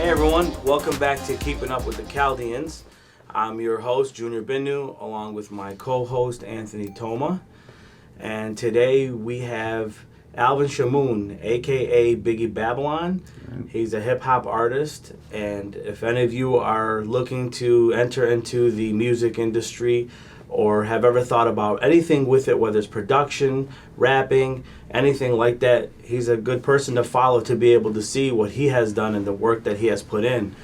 Hey everyone, welcome back to Keeping Up with the Chaldeans. I'm your host, Junior Binno, along with my co-host, Anthony Toma. And today we have Alvin Shamoun, A.K.A. Biggie Babylon. He's a hip-hop artist, and if any of you are looking to enter into the music industry or have ever thought about anything with it, whether it's production, rapping, anything like that, he's a good person to follow to be able to see what he has done and the work that he has put in.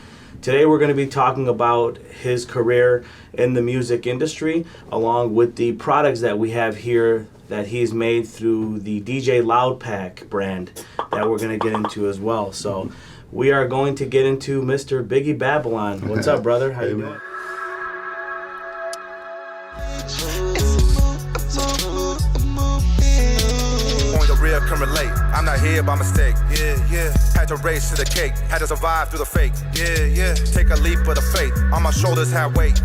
Today we're going to be talking about his career in the music industry, along with the products that we have here that he's made through the DJ Loud Pack brand that we're going to get into as well. So we are going to get into Mr. Biggie Babylon. What's up, brother? How you doing? Real can relate. I'm not here by mistake. Yeah. Had to race to the cake. Had to survive through the fake. Yeah. Take a leap of the faith. On my shoulders had weight.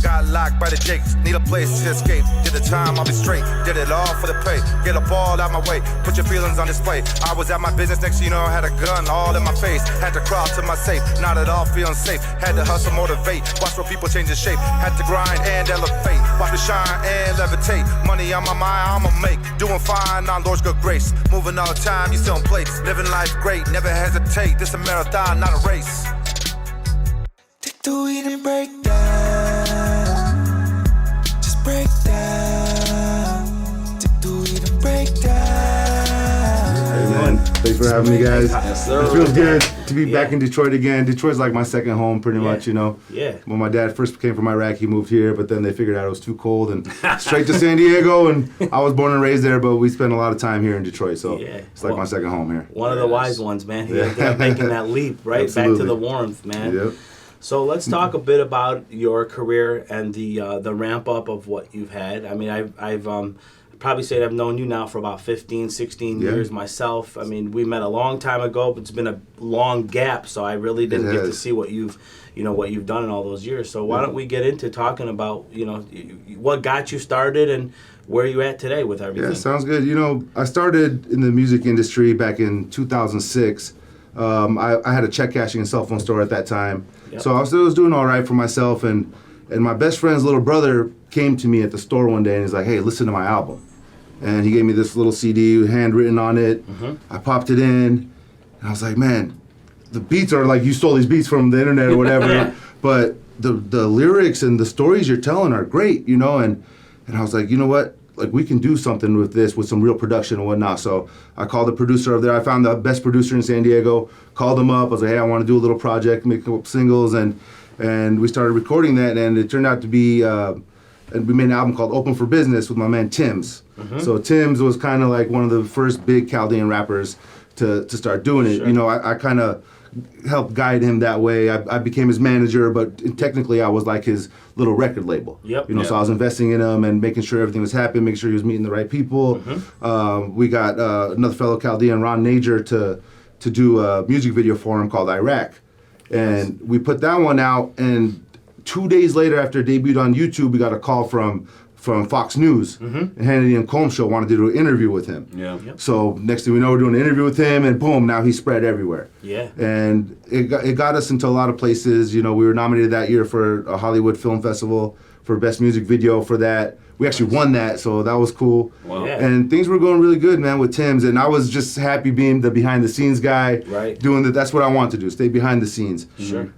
Got locked by the jakes. Need a place to escape. Did the time, I'll be straight. Did it all for the pay. Get a ball out my way. Put your feelings on display. I was at my business next, you know, had a gun all in my face. Had to crawl to my safe. Not at all feeling safe. Had to hustle, motivate. Watch where people change their shape. Had to grind and elevate. Watch me shine and levitate. Money on my mind, I'ma make. Doing fine on Lord's good grace. Moving all the time, you still in place. Living life great, never hesitate. This a marathon, not a race. Take the weed and break down. Just break down. Take the weed and break down. Hey man, thanks for having me, guys. Yes, sir. It feels good to be back in Detroit again. Detroit's like my second home, pretty much, you know. Yeah. When my dad first came from Iraq, he moved here, but then they figured out it was too cold and straight to San Diego. And I was born and raised there, but we spent a lot of time here in Detroit, so it's like my second home here. One of the wise ones, man. He ended up making that leap, right? Absolutely. Back to the warmth, man. Yep. So let's talk a bit about your career and the ramp up of what you've had. I mean, I've probably say I've known you now for about 15, 16 years myself. I mean, we met a long time ago, but it's been a long gap, so I really didn't get to see what you've done in all those years. So why don't we get into talking about, what got you started and where you at today with everything? Yeah, sounds good. You know, I started in the music industry back in 2006. I had a check cashing and cell phone store at that time. Yep. So I was doing all right for myself, and my best friend's little brother came to me at the store one day and he's like, hey, listen to my album. And he gave me this little CD, handwritten on it. Mm-hmm. I popped it in, and I was like, man, the beats are like you stole these beats from the internet or whatever, but the lyrics and the stories you're telling are great, and I was like, you know what? Like, we can do something with this, with some real production and whatnot. So I called the producer over there. I found the best producer in San Diego, called him up. I was like, hey, I want to do a little project, make a couple singles, and we started recording that, and it turned out to be, and we made an album called Open for Business with my man Tim's. Mm-hmm. So Tim's was kind of like one of the first big Chaldean rappers to start doing it. Sure. I kind of helped guide him that way. I became his manager, but technically I was like his little record label. Yep. So I was investing in him and making sure everything was happening, making sure he was meeting the right people. Mm-hmm. We got another fellow Chaldean, Ron Najer, to do a music video for him called Iraq. And we put that one out, and 2 days later after it debuted on YouTube, we got a call from Fox News, and Hannity and Combs Show wanted to do an interview with him. Yeah. Yep. So next thing we know, we're doing an interview with him, and boom, now he's spread everywhere. Yeah. And it got us into a lot of places. We were nominated that year for a Hollywood Film Festival for Best Music Video for that. We actually won that, so that was cool. Wow. Yeah. And things were going really good, man, with Tim's, and I was just happy being the behind the scenes guy. Right. Doing that. That's what I want to do, stay behind the scenes. Sure.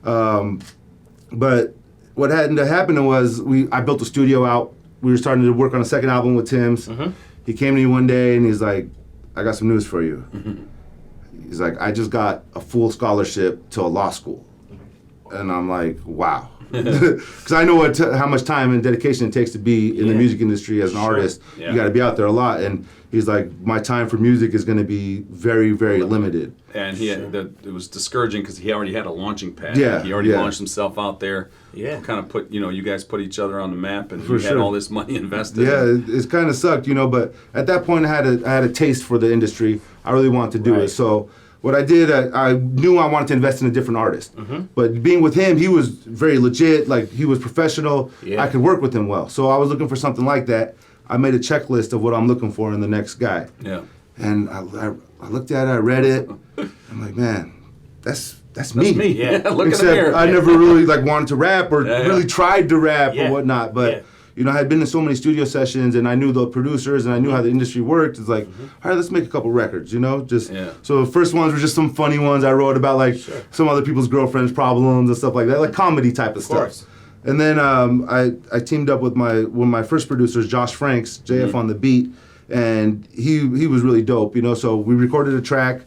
But what had to happen was I built a studio out. We were starting to work on a second album with Tim's. Mm-hmm. He came to me one day and he's like, I got some news for you. Mm-hmm. He's like, I just got a full scholarship to a law school. And I'm like, wow. Because I know how much time and dedication it takes to be in the music industry as an artist. Yeah. You got to be out there a lot. And he's like, my time for music is going to be very, very limited. And it was discouraging because he already had a launching pad. Yeah, he already launched himself out there. Yeah. Kind of put, you guys put each other on the map, and you had all this money invested. Yeah, it kind of sucked, but at that point I had a taste for the industry. I really wanted to do it. So what I did, I knew I wanted to invest in a different artist. Mm-hmm. But being with him, he was very legit, like he was professional. Yeah. I could work with him well. So I was looking for something like that. I made a checklist of what I'm looking for in the next guy. Yeah. And I looked at it, I read it. I'm like, man, that's that's me. Yeah. Look in the Except mirror. I never really like wanted to rap or Yeah, yeah. really tried to rap Yeah. or whatnot. But you know, I had been in so many studio sessions and I knew the producers and I knew how the industry worked. It's like, all right, let's make a couple records, you know? So the first ones were just some funny ones I wrote about like some other people's girlfriends' problems and stuff like that, like comedy type of stuff. And then I teamed up with one of my first producers, Josh Franks, JF on the beat, and he was really dope, you know? So we recorded a track.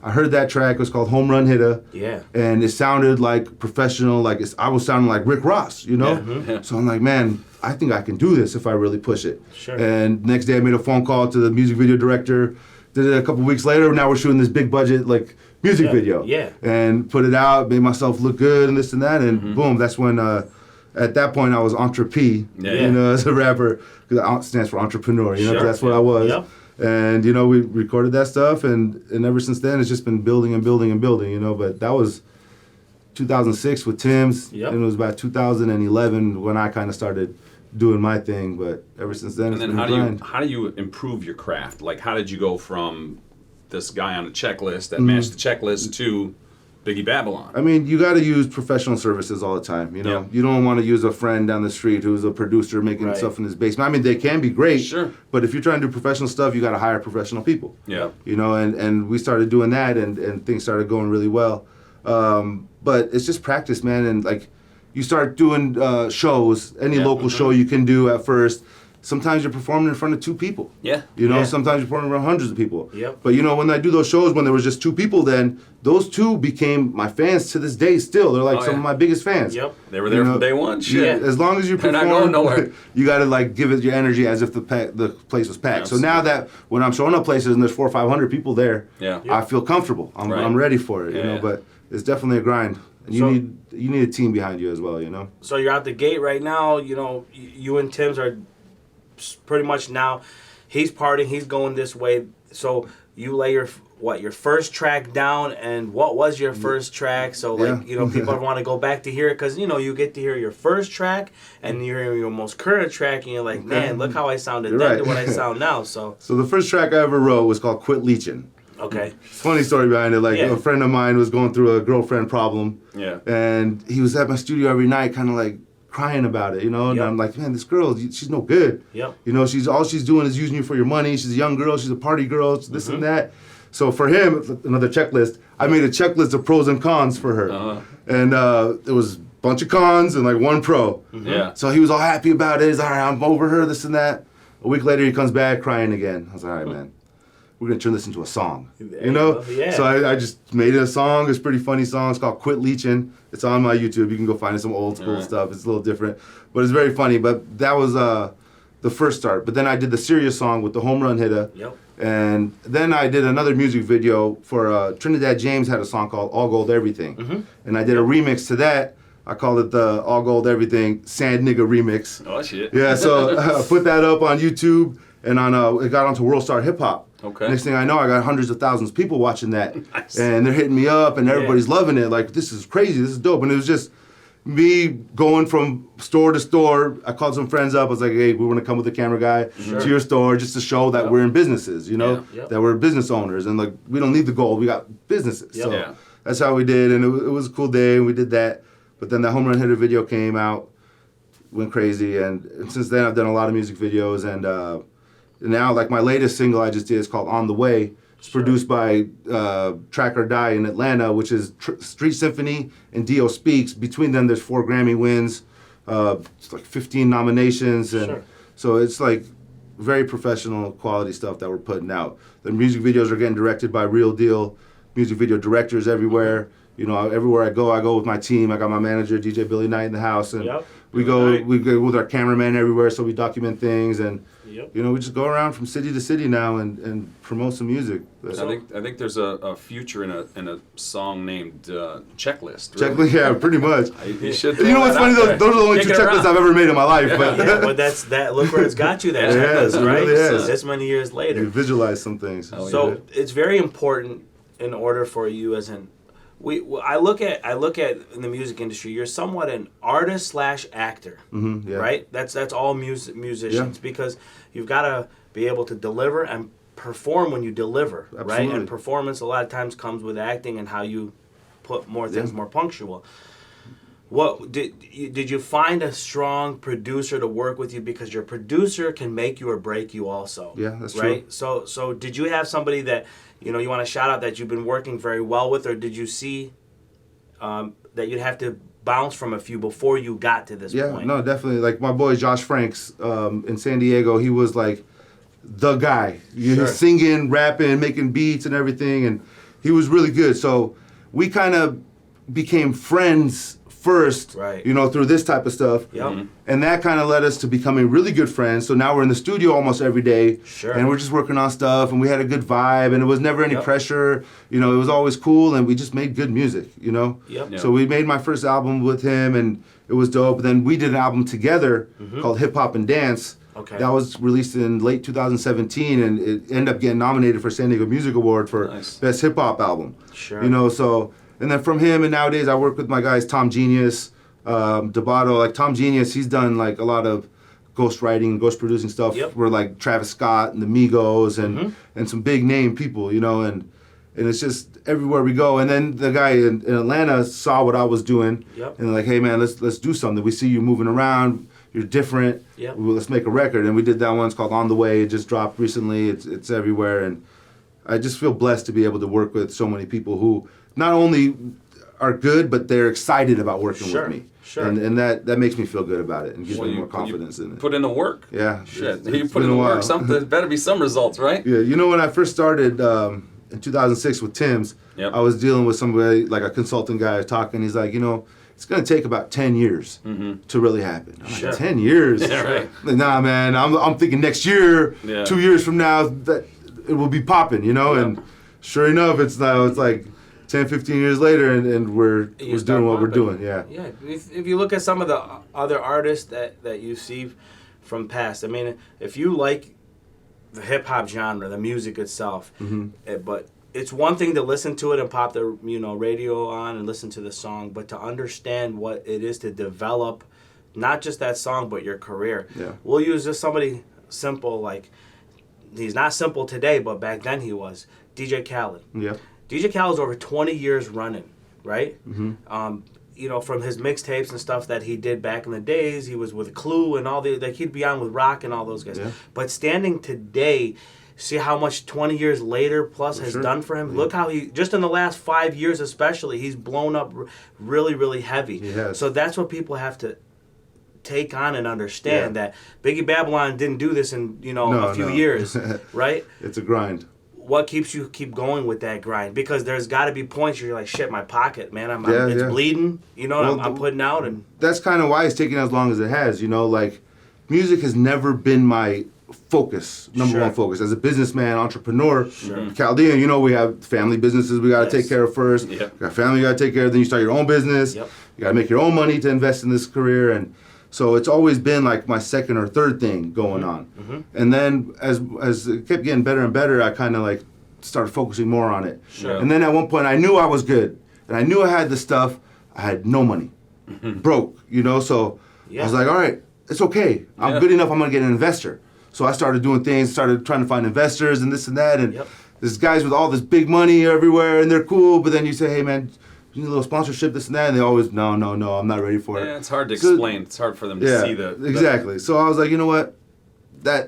I heard that track. It was called Home Run Hitter. Yeah. And it sounded like professional, like I was sounding like Rick Ross, you know? So I'm like, man, I think I can do this if I really push it. Sure. And next day I made a phone call to the music video director. Did it a couple weeks later. Now we're shooting this big budget like music video. Yeah. And put it out, made myself look good and this and that. And boom, that's when at that point I was entrepreneur, you know, as a rapper. Because it stands for entrepreneur, you know, 'cause that's what I was. Yep. And, you know, we recorded that stuff, and ever since then, it's just been building and building and building, you know. But that was 2006 with Tim's, and it was about 2011 when I kind of started doing my thing. But ever since then, And then how do you improve your craft? Like, how did you go from this guy on a checklist that matched the checklist to Biggie Babylon? I mean, you got to use professional services all the time, you know. Yeah. You don't want to use a friend down the street who's a producer making stuff in his basement. I mean, they can be great, but if you're trying to do professional stuff, you got to hire professional people. Yeah. You know, and we started doing that, and things started going really well. But it's just practice, man, and like you start doing shows, any local show you can do at first. Sometimes you're performing in front of 2 people. Yeah. You know, sometimes you're performing in front of hundreds of people. Yep. But you know, when I do those shows, when there was just 2 people, then those 2 became my fans to this day. Still, they're like some of my biggest fans. Yep. They were there from day one. Shit. Yeah. As long as you They're perform, not going nowhere. you got to like give it your energy as if the place was packed. So now that when I'm showing up places and there's 400 or 500 people there, I feel comfortable. I'm ready for it. You know, but it's definitely a grind. And you need a team behind you as well. You know. So you're out the gate right now. You know, you and Tim's are pretty much now. He's partying. He's going this way. So you lay your first track down, and what was your first track? So like you know, people want to go back to hear it because you know you get to hear your first track and you hear your most current track, and you're like, man, look how I sounded then to what I sound now. So the first track I ever wrote was called "Quit Leeching." Okay. Funny story behind it. Like a friend of mine was going through a girlfriend problem. Yeah. And he was at my studio every night, kind of like crying about it, you know. And I'm like, man, this girl, she's no good. Yep. You know, all she's doing is using you for your money. She's a young girl. She's a party girl. This and that. So for him, another checklist. I made a checklist of pros and cons for her, and it was a bunch of cons and like 1 pro. Yeah. So he was all happy about it. He's all right, I'm over her. This and that. A week later, he comes back crying again. I was like, all right, man. We're gonna turn this into a song, you know? So I just made it a song. It's a pretty funny song. It's called "Quit Leeching." It's on my YouTube. You can go find some old school stuff. It's a little different, but it's very funny. But that was the first start. But then I did the serious song with the Home Run Hitter. Yep. And then I did another music video for Trinidad James had a song called "All Gold Everything," and I did a remix to that. I called it the "All Gold Everything Sand Nigga Remix." Oh shit. Yeah. So I put that up on YouTube, and it got onto World Star Hip Hop. Okay. Next thing I know, I got hundreds of thousands of people watching that, Nice. and they're hitting me up, and everybody's loving it. Like, this is crazy, this is dope. And it was just me going from store to store. I called some friends up. I was like, hey, we want to come with the camera guy to your store just to show that we're in businesses, you know, that we're business owners, and like we don't need the gold, we got businesses. So that's how we did, and it was a cool day, and we did that. But then the Home Run Hitter video came out, went crazy, and since then I've done a lot of music videos, and now, like my latest single I just did is called "On the Way." It's produced by Track or Die in Atlanta, which is Street Symphony and Dio Speaks. Between them, there's 4 Grammy wins, it's like 15 nominations, and so it's like very professional quality stuff that we're putting out. The music videos are getting directed by real deal music video directors everywhere. You know, everywhere I go with my team. I got my manager, DJ Billy Knight, in the house, and we go with our cameraman everywhere, so we document things, and you know, we just go around from city to city now and promote some music. I think there's a future in a song named Checklist. Really. Checklist, yeah, pretty much. You know what's funny? Those are the only 2 checklists I've ever made in my life. But that's that. Look where it's got you. That checklist, it right? really is. So this many years later, you visualize some things. So it's very important in order for you as an I look at in the music industry, you're somewhat an artist / actor, right? That's all musicians because you've got to be able to deliver and perform when you deliver, right? And performance a lot of times comes with acting and how you put more things more punctual. What did you find a strong producer to work with you, because your producer can make you or break you also? Yeah, that's right. true. So did you have somebody that you want to shout out that you've been working very well with, or did you see that you'd have to bounce from a few before you got to this point? Yeah, no, definitely. Like my boy Josh Franks in San Diego, he was like the guy. He was singing, rapping, making beats and everything, and he was really good. So we kind of became friends first, right, through this type of stuff. Yep. And that kind of led us to becoming really good friends. So now we're in the studio almost every day. Sure. And we're just working on stuff, and we had a good vibe, and it was never any pressure. It was always cool, and we just made good music, Yep. So we made my first album with him, and it was dope. Then we did an album together called Hip Hop and Dance. Okay. That was released in late 2017, and it ended up getting nominated for San Diego Music Award for Best Hip Hop Album. Sure. So... And then from him, and nowadays I work with my guys Tom Genius, Debato. Like Tom Genius, he's done like a lot of ghost writing, ghost producing stuff. Yep. Where like Travis Scott and the Migos and some big name people, and it's just everywhere we go. And then the guy in Atlanta saw what I was doing, and they're like, hey man, let's do something. We see you moving around. You're different. Yep. Well, let's make a record. And we did that one. It's called On the Way. It just dropped recently. It's everywhere, and I just feel blessed to be able to work with so many people who not only are good, but they're excited about working with me. Sure. And that makes me feel good about it and gives me more confidence in it. Put in the work. Yeah. Shit. You put in the work, there better be some results, right? Yeah. When I first started in 2006 with Tim's, I was dealing with somebody, like a consulting guy talking. He's like, it's going to take about 10 years to really happen. I'm like, 10 years? Yeah, right. Like, nah, man, I'm thinking next year, 2 years from now, that it will be popping, And sure enough, it's like 10, 15 years later, and we're doing what we're doing. Yeah. Yeah. If you look at some of the other artists that you see from past, I mean, if you like the hip hop genre, the music itself, but it's one thing to listen to it and pop the radio on and listen to the song, but to understand what it is to develop not just that song but your career. Yeah. We'll use just somebody simple, like he's not simple today, but back then he was DJ Khaled. Yeah. DJ Khaled's over 20 years running, right? From his mixtapes and stuff that he did back in the days, he was with Clue and all he'd be on with Rock and all those guys. Yeah. But standing today, see how much 20 years later plus has done for him? Yeah. Look how he, just in the last 5 years especially, he's blown up really, really heavy. Yes. So that's what people have to take on and understand, that Biggie Babylon didn't do this in, a few years, right? It's a grind. What keeps you keep going with that grind? Because there's got to be points where you're like, shit, my pocket, man, it's bleeding, I'm putting out. And that's kind of why it's taking as long as it has, like music has never been my focus, number one focus. As a businessman, entrepreneur, Chaldean, we have family businesses we got to take care of first. Yep. You got family you got to take care of, then you start your own business. Yep. You got to make your own money to invest in this career. And so it's always been like my second or third thing going on. And then as it kept getting better and better, I kind of like started focusing more on it. Sure. And then at one point I knew I was good and I knew I had the stuff. I had no money, broke, so I was like, all right, it's okay. I'm good enough. I'm going to get an investor. So I started doing things, started trying to find investors and this and that. And there's guys with all this big money everywhere and they're cool. But then you say, hey man, you need a little sponsorship, this and that, and they always, no, I'm not ready for it. Yeah, it's hard to explain. It's hard for them to see the... Exactly. So I was like, you know what?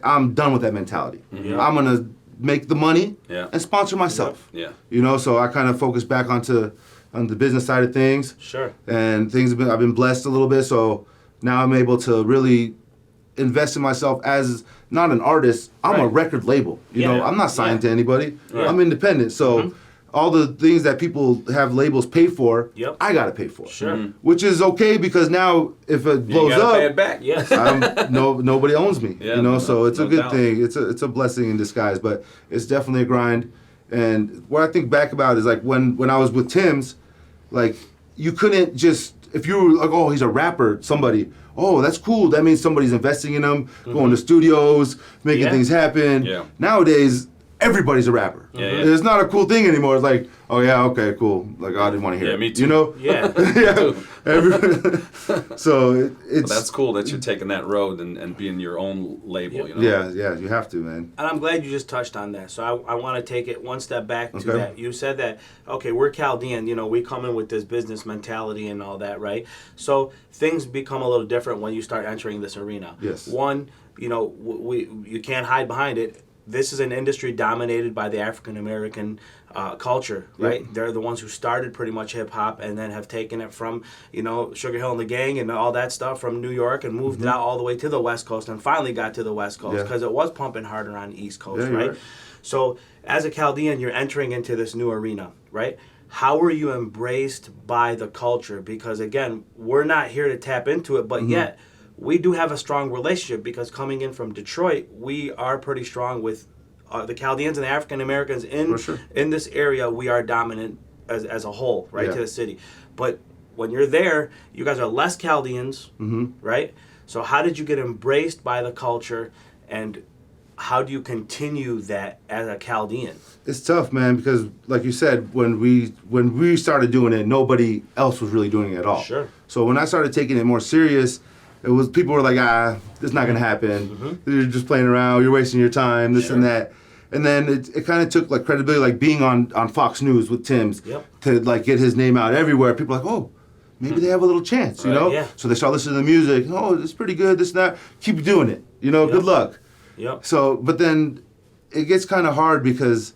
I'm done with that mentality. I'm going to make the money and sponsor myself. So I kind of focused back on the business side of things. Sure. And I've been blessed a little bit, so now I'm able to really invest in myself as not an artist. I'm a record label. I'm not signed to anybody. I'm independent. So all the things that people have labels pay for, I got to pay for. Sure. Which is okay because now if it blows you gotta up, pay it back. Yes. nobody owns me. So it's a good doubt. thing. It's a blessing in disguise, but it's definitely a grind. And what I think back about is like when I was with Tim's, like you couldn't just, if you were like, oh, he's a rapper, somebody, oh, that's cool. That means somebody's investing in him, going to studios, making things happen. Yeah. Nowadays, everybody's a rapper. Yeah. It's not a cool thing anymore. It's like, oh yeah, okay, cool. Like, I didn't want to hear it. me too. You know? Yeah. So it's... Well, that's cool that you're taking that road and being your own label, you know? Yeah, you have to, man. And I'm glad you just touched on that. So I want to take it one step back to Okay. that. You said that, okay, we're Chaldean, we come in with this business mentality and all that, right? So things become a little different when you start entering this arena. Yes. One, you can't hide behind it. This is an industry dominated by the African American culture, right? Yep. They're the ones who started pretty much hip hop and then have taken it from, Sugar Hill and the Gang and all that stuff from New York and moved it out all the way to the West Coast and finally got to the West Coast because it was pumping harder on the East Coast, Yeah, right? right. So as a Chaldean, you're entering into this new arena, right? How were you embraced by the culture? Because again, we're not here to tap into it, but yet we do have a strong relationship because coming in from Detroit, we are pretty strong with the Chaldeans and the African Americans in this area. We are dominant as a whole, right, to the city. But when you're there, you guys are less Chaldeans, right? So how did you get embraced by the culture, and how do you continue that as a Chaldean? It's tough, man, because like you said, when we started doing it, nobody else was really doing it at all. Sure. So when I started taking it more serious, it was people were like, this is not gonna happen. You're just playing around. You're wasting your time. This and that. And then it kind of took like credibility, like being on Fox News with Tim's to like get his name out everywhere. People are like, oh, maybe they have a little chance, you know? Yeah. So they start listening to the music. Oh, it's pretty good. This and that. Keep doing it. Good luck. Yep. So, but then it gets kind of hard because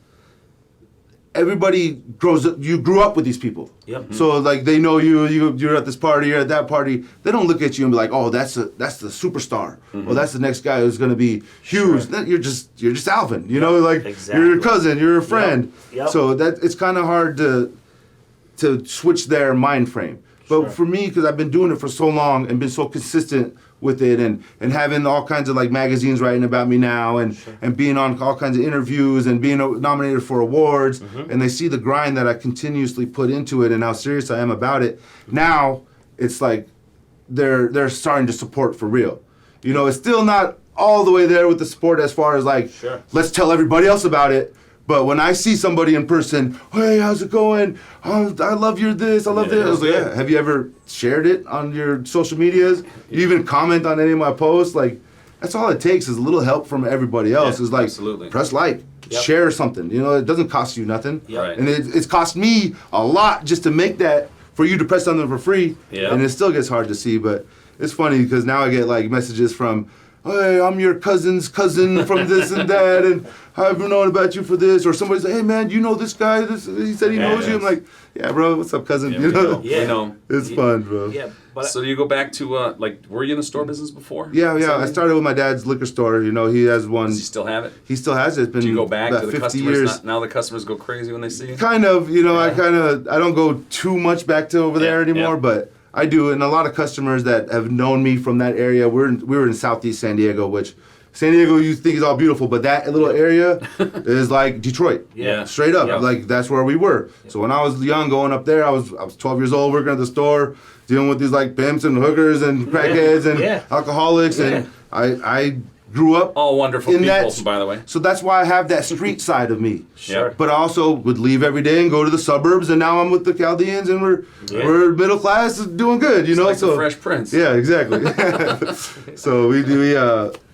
everybody grows up, you grew up with these people. Yep. So like they know you're at this party, you're at that party. They don't look at you and be like, oh, that's the superstar. Or that's the next guy who's gonna be huge. Sure. You're just Alvin, like Exactly. you're your cousin, you're a friend. Yep. So that it's kind of hard to switch their mind frame. But Sure. for me, because I've been doing it for so long and been so consistent with it and having all kinds of like magazines writing about me now and being on all kinds of interviews and being nominated for awards and they see the grind that I continuously put into it and how serious I am about it. Now it's like they're starting to support for real. It's still not all the way there with the support as far as like let's tell everybody else about it. But when I see somebody in person, hey, how's it going? Oh, I love your this, I love this. I was like, yeah. Have you ever shared it on your social medias? You even comment on any of my posts? Like, that's all it takes is a little help from everybody else. It's like, press like, share something. It doesn't cost you nothing. Right. And it's cost me a lot just to make that, for you to press something for free. And it still gets hard to see, but it's funny because now I get like messages from, hey, I'm your cousin's cousin from this and that, and I've known about you for this. Or somebody's like, hey, man, you know this guy? He said he knows you. I'm like, yeah, bro, what's up, cousin? Yeah, we know. It's fun, bro. Yeah. But So you go back to, were you in the store business before? Yeah. I started with my dad's liquor store. He has one. Does he still have it? He still has it. It's been Do you go back about to the 50 customers? years. Now the customers go crazy when they see you? Kind of, I don't go too much back to over there anymore, but I do. And a lot of customers that have known me from that area, we were in Southeast San Diego, which San Diego you think is all beautiful, but that little area is like Detroit. Yeah. Straight up. Yeah. Like that's where we were. So when I was young going up there, I was 12 years old working at the store, dealing with these like pimps and hookers and crackheads and alcoholics and I grew up all wonderful in people, that, by the way. So that's why I have that street side of me. Sure. But I also would leave every day and go to the suburbs, and now I'm with the Chaldeans, and we're middle class, doing good, It's like so the Fresh Prince. Yeah, exactly. So we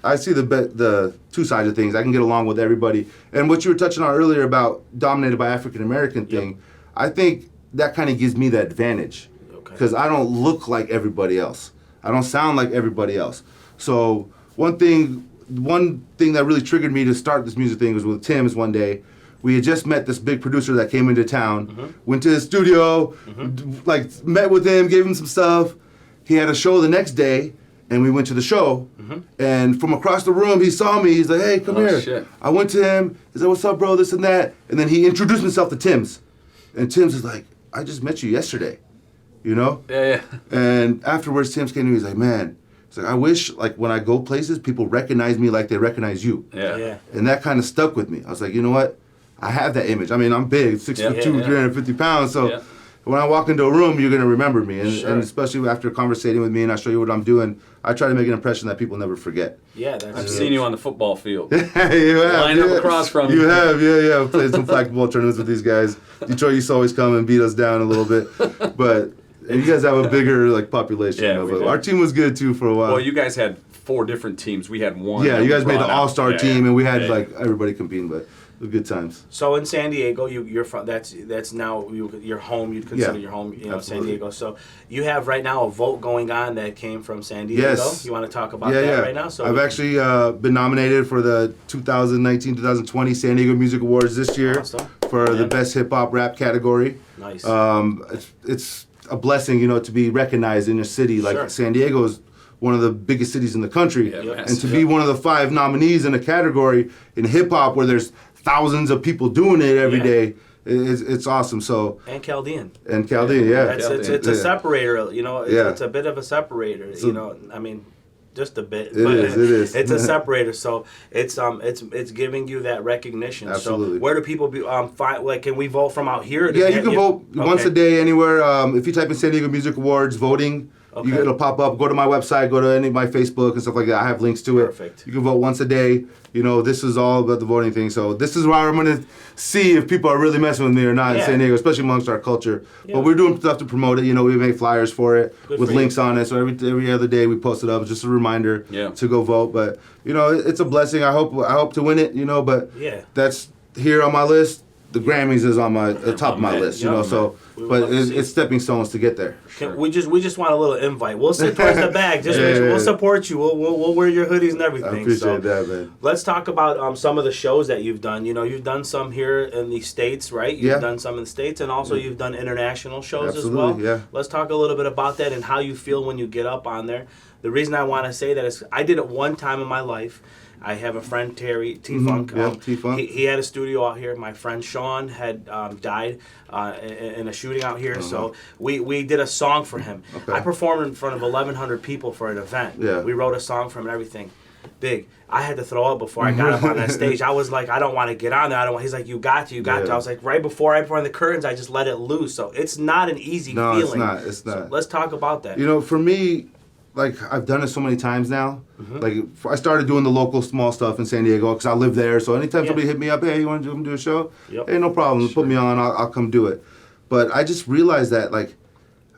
I see the two sides of things. I can get along with everybody. And what you were touching on earlier about dominated by African American thing, I think that kind of gives me the advantage because I don't look like everybody else. I don't sound like everybody else. So one thing that really triggered me to start this music thing was with Tim's one day. We had just met this big producer that came into town, went to his studio, met with him, gave him some stuff. He had a show the next day, and we went to the show. And from across the room, he saw me. He's like, hey, come here. Shit. I went to him. He said, what's up, bro, this and that. And then he introduced himself to Tim's. And Tim's is like, I just met you yesterday, Yeah. And afterwards, Tim's came to me. He's like, man, I wish, when I go places, people recognize me like they recognize you. Yeah. And that kind of stuck with me. I was like, you know what? I have that image. I mean, I'm big, 6'2", 350 pounds. So when I walk into a room, you're gonna remember me, and especially after conversating with me and I show you what I'm doing, I try to make an impression that people never forget. Yeah, that's I've seen you on the football field. You have, Line up across from you. Have, yeah. I've played some flag football tournaments with these guys. Detroit used to always come and beat us down a little bit, but you guys have a bigger like population. Yeah, you know, we but do. our team was good too for a while. Well, you guys had 4 different teams. We had one. Yeah, that you we guys made the brought out. all-star Yeah, team, yeah. and we had Yeah, like everybody competing, but it was good times. So in San Diego, you're from. That's now your home. You'd consider Yeah, your home. You know, San absolutely. Diego. So you have right now a vote going on that came from San Diego. Yes. You want to talk about that right now? So I've actually been nominated for the 2019-2020 San Diego Music Awards this year Awesome. for the Yeah. best hip hop rap category. Nice. It's a blessing, you know, to be recognized in a city like Sure. San Diego is one of the biggest cities in the country, Yeah, Yep. and massive. to be one of the 5 nominees in a category in hip hop where there's thousands of people doing it every Yeah. day, it's awesome. So and Chaldean. and Chaldean, yeah, It's a Yeah. separator. You know, Yeah. it's a bit of a separator. So- you know, I mean, just a bit. It is. It's a separator. So it's giving you that recognition. Absolutely. So where do people find? Like, can we vote from out here? Yeah, you can vote once a Okay. day anywhere. If you type in San Diego Music Awards voting, Okay. it'll pop up. Go to my website, go to any of my Facebook and stuff like that. I have links to it. Perfect. You can vote once a day. You know, this is all about the voting thing. So this is where I'm going to see if people are really messing with me or not Yeah. in San Diego, especially amongst our culture. Yeah. But we're doing stuff to promote it. You know, we make flyers for it Good with for you. links on it. So every other day we post it up. It's just a reminder Yeah. to go vote. But, you know, it's a blessing. I hope to win it, you know, but Yeah. that's here on my list. The Grammys is on my top of my man. list, you Yeah, know. man. So, We would but love to see it's stepping stones to get there. We just want a little invite. We'll sit towards the back. Just Yeah, make sure yeah, we'll yeah. support you. We'll wear your hoodies and everything. I appreciate so that, man. let's talk about some of the shows that you've done. You know, you've done some here in the States, right? You've Yeah. done some in the States, and also you've done international shows as well. Absolutely, yeah. Let's talk a little bit about that and how you feel when you get up on there. The reason I want to say that is I did it one time in my life. I have a friend, Terry T-Funk. Yeah, T-Funk. He had a studio out here. My friend Sean had died in a shooting out here. So we did a song for him. Okay. I performed in front of 1,100 people for an event. Yeah. We wrote a song for him and everything. Big. I had to throw up before I got up on that stage. I was like, I don't want to get on there. I don't want. He's like, you got to. Yeah. I was like, right before I put on the curtains, I just let it loose. So it's not an easy No, feeling. it's So not. let's talk about that. You know, for me, like I've done it so many times now. Mm-hmm. Like I started doing the local small stuff in San Diego because I live there. So anytime Yeah. somebody hit me up, hey, you want to come do a show? Yep. Hey, no problem. Put me on. I'll come do it. But I just realized that like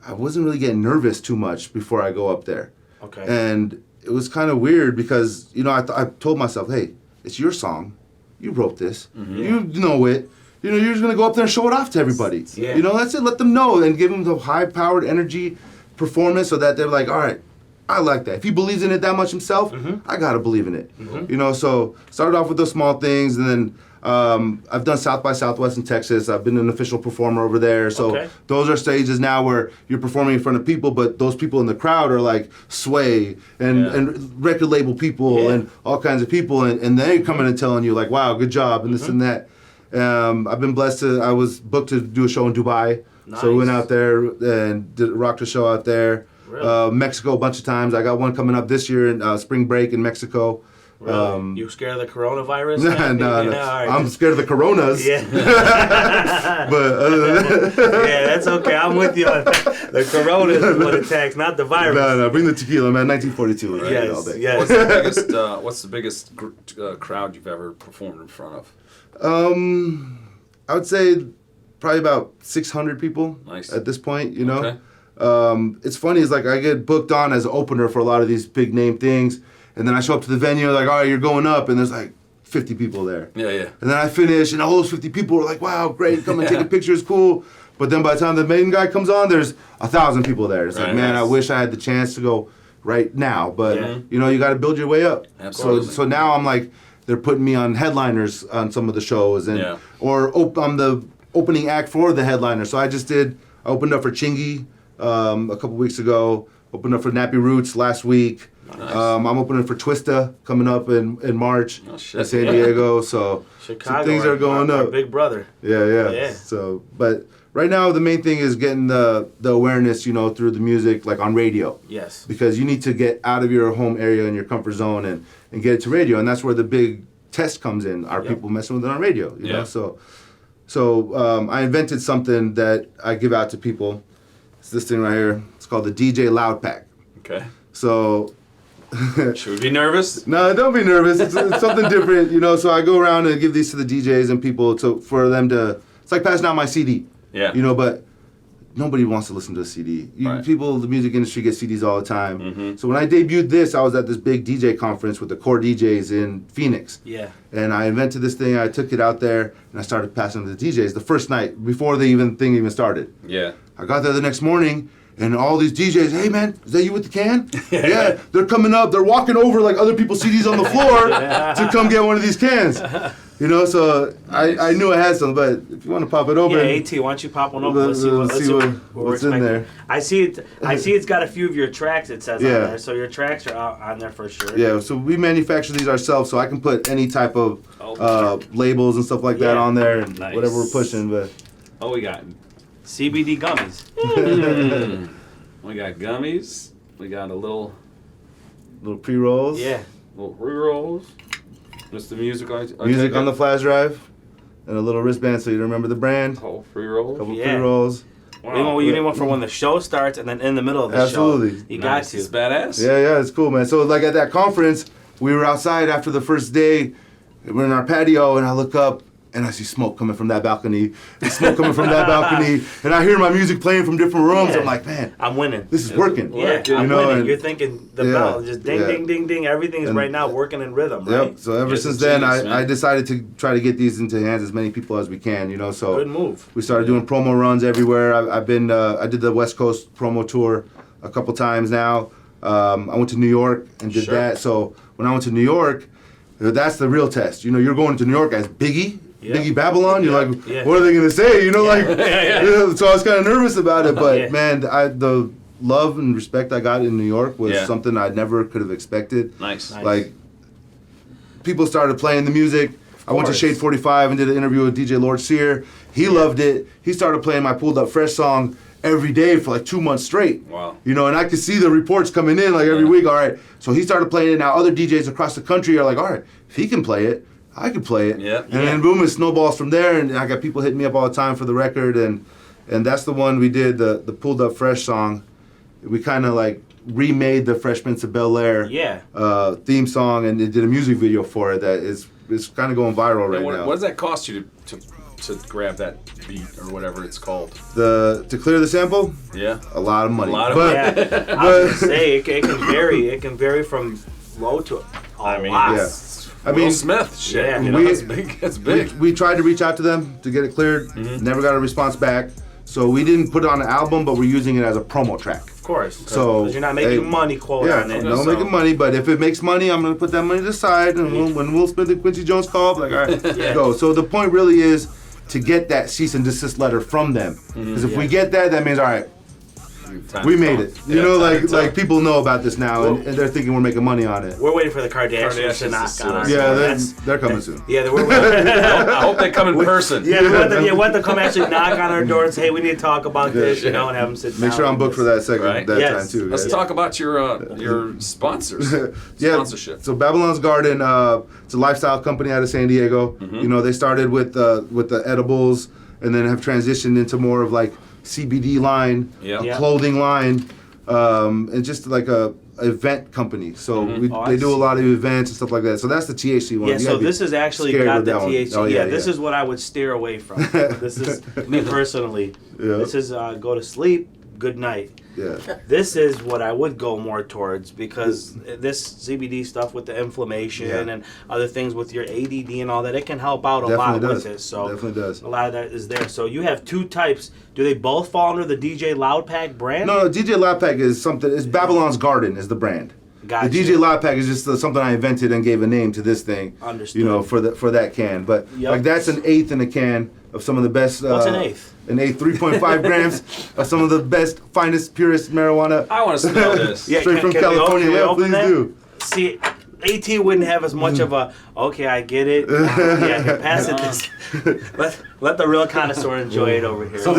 I wasn't really getting nervous too much before I go up there. Okay. And it was kind of weird because you know I told myself, hey, it's your song. You wrote this. You know it. You know, you're just gonna go up there and show it off to everybody. Yeah. You know, that's it. Let them know and give them the high-powered energy performance so that they're like, all right, I like that. If he believes in it that much himself, I gotta believe in it. You know, so started off with those small things, and then I've done South by Southwest in Texas. I've been an official performer over there. So Okay. those are stages now where you're performing in front of people, but those people in the crowd are like Sway and record label people Yeah. and all kinds of people, and they're coming and telling you like, wow, good job, and this and that. I've been blessed I was booked to do a show in Dubai. So we went Nice. out there and rocked a show out there. Really? Mexico a bunch of times. I got one coming up this year in spring break in Mexico. Really? You scared of the coronavirus? No, man? no, Yeah, no. all right. I'm scared of the coronas. Yeah. But other than that, Yeah, that's okay. I'm with you on that. The corona is what attacks, not the virus. no, bring the tequila, man. 1942. Right? Yes, All day. yes. What's the biggest crowd you've ever performed in front of? I would say probably about 600 people Nice. at this point, you know. Okay. It's funny, is like I get booked on as an opener for a lot of these big name things, and then I show up to the venue, like, all right, you're going up, and there's like 50 people there. Yeah, yeah. And then I finish, and all those 50 people are like, wow, great, come and take a picture, it's cool. But then by the time the main guy comes on, there's 1,000 people there. It's like, Right. man, I Nice. wish I had the chance to go right now. But, Yeah. you know, you got to build your way up. Absolutely. So now I'm like, they're putting me on headliners on some of the shows, and Yeah. or I'm the opening act for the headliner. So I opened up for Chingy a couple weeks ago, opened up for Nappy Roots last week. Nice. I'm opening for Twista coming up in March Oh, shit. in San Yeah. Diego. So Chicago, things are going our up. big brother. Yeah. Yeah. So, but right now the main thing is getting the awareness, you know, through the music, like on radio, Yes. because you need to get out of your home area and your comfort zone and get it to radio, and that's where the big test comes in. Are Yep. people messing with it on radio? You Yeah. know, so So I invented something that I give out to people. It's this thing right here. It's called the DJ Loud Pack. Okay. So Should we be nervous? no, don't be nervous. It's something different, you know. So I go around and give these to the DJs and people for them to. It's like passing out my CD. Yeah. You know, but nobody wants to listen to a CD. Right. People, the music industry gets CDs all the time. Mm-hmm. So when I debuted this, I was at this big DJ conference with the core DJs in Phoenix. Yeah. And I invented this thing. I took it out there and I started passing it to the DJs the first night before the thing even started. Yeah. I got there the next morning. And all these DJs, hey man, is that you with the can? Yeah, they're coming up. They're walking over like other people's CDs on the floor to come get one of these cans. You know, so I knew I had some, but if you want to pop it open. Yeah, AT, why don't you pop one open? Let's see what's in there. I see it's got a few of your tracks, it says Yeah. on there. So your tracks are out on there for sure. Yeah, so we manufacture these ourselves, so I can put any type of labels and stuff like that Yeah. on there and Nice. whatever we're pushing. But Oh, we got CBD gummies. we got gummies. We got a little little pre-rolls. Yeah. re-rolls. Just the music on Music on the flash drive. And a little wristband so you remember the brand. whole pre-rolls. Couple Yeah. pre-rolls. You need one for when the show starts and then in the middle of the Absolutely. show. You got Nice. to. It's badass. Yeah, it's cool, man. So like at that conference, we were outside after the first day. We're in our patio, and I look up, and I see smoke coming from that balcony. And smoke coming from that balcony, and I hear my music playing from different rooms. Yeah. I'm like, man, I'm winning. this is working. Yeah, You I'm know, winning. and- You're thinking the yeah, bell, just ding, yeah. ding, ding, ding. Everything's And- right now working in rhythm, right? Yep. So ever Yes, since it's then, genius, man. I decided to try to get these into the hands as many people as we can. You know, so Good move. we started doing promo runs everywhere. I did the West Coast promo tour a couple times now. I went to New York and did Sure. that. So when I went to New York, that's the real test. You know, you're going to New York as Biggie. Yeah. Biggie Babylon, you're like, Yeah. what are they gonna say? You know, like, Yeah. so I was kind of nervous about it. But Yeah. man, the love and respect I got in New York was Yeah. something I never could have expected. Nice. Nice. Like, people started playing the music. I went to course. Shade 45 and did an interview with DJ Lord Sear. He loved it. He started playing my Pulled Up Fresh song every day for like 2 months straight. Wow. You know, and I could see the reports coming in like every Yeah. week. All right. So he started playing it. Now other DJs across the country are like, all right, if he can play it, I could play it. Yeah. And then boom, it snowballs from there. And I got people hitting me up all the time for the record. And that's the one we did, the Pulled Up Fresh song. We kind of like remade the Fresh Prince of Bel-Air Yeah. theme song, and they did a music video for it that is kind of going viral right And now. what does that cost you to grab that beat or whatever it's called? To clear the sample, Yeah. a lot of money. A lot of But- Yeah. I was gonna say it can vary. It can vary from low to a lot. Yeah. I Will mean, Smith shit. Yeah. You know, we- that's big. That's big. we tried to reach out to them to get it cleared. Never got a response back. So we didn't put it on an album, but we're using it as a promo track. Of course. So, because you're not making hey, money, quote Yeah, on it. no So- making money, but if it makes money, I'm gonna put that money to the side, and when Will Smith and Quincy Jones call, I'm like, all right, Yeah. go. So the point really is to get that cease and desist letter from them, because if we Yeah. get that means all right, Time we to made talk. it. You Yeah, know, time to like talk. people know about this now, and they're thinking we're making money on it. We're waiting for the Kardashians to Kardashians knock to on sue our us. Yeah, door. they're coming soon. Yeah, I hope they come in person. Yeah, we want them to come actually knock on our door and say, hey, we need to talk about this, you know, and have them sit down. Make sure I'm booked for that second Right. that Yes. time too. Let's yeah. talk about your sponsors. Yeah, Sponsorship. So Babylon's Garden, it's a lifestyle company out of San Diego. You know, they started with the edibles, and then have transitioned into more of like CBD line, Yeah. Yeah. clothing line, and just like a event company. So Oh, they do a I lot of events and stuff like that. So that's the THC one. Yeah, You so gotta be this is actually scared got with the that one. THC. Oh, yeah, yeah, this yeah. is what I would steer away from. This is me personally. Yeah. This is go to sleep, good night. Yeah. This is what I would go more towards because this CBD stuff with the inflammation Yeah. and other things with your ADD and all that, it can help out a lot Definitely with does. it. So Definitely does. a lot of that is there. So you have two types. Do they both fall under the DJ Loud Pack brand? No, DJ Loud Pack is something. It's Babylon's Garden is the brand. Gotcha. The DJ Loud Pack is just something I invented and gave a name to this thing. Understood. You know, for that can. But Yep. like that's an eighth in a can of some of the best. What's an eighth? An eighth, 3.5 grams of some of the best, finest, purest marijuana. I want to smell this. Yeah, Straight from can we California. Yeah, open please that? do. See, AT wouldn't have as much of a, okay, I get it. Yeah, here, pass it this. Let the real connoisseur enjoy it over here. So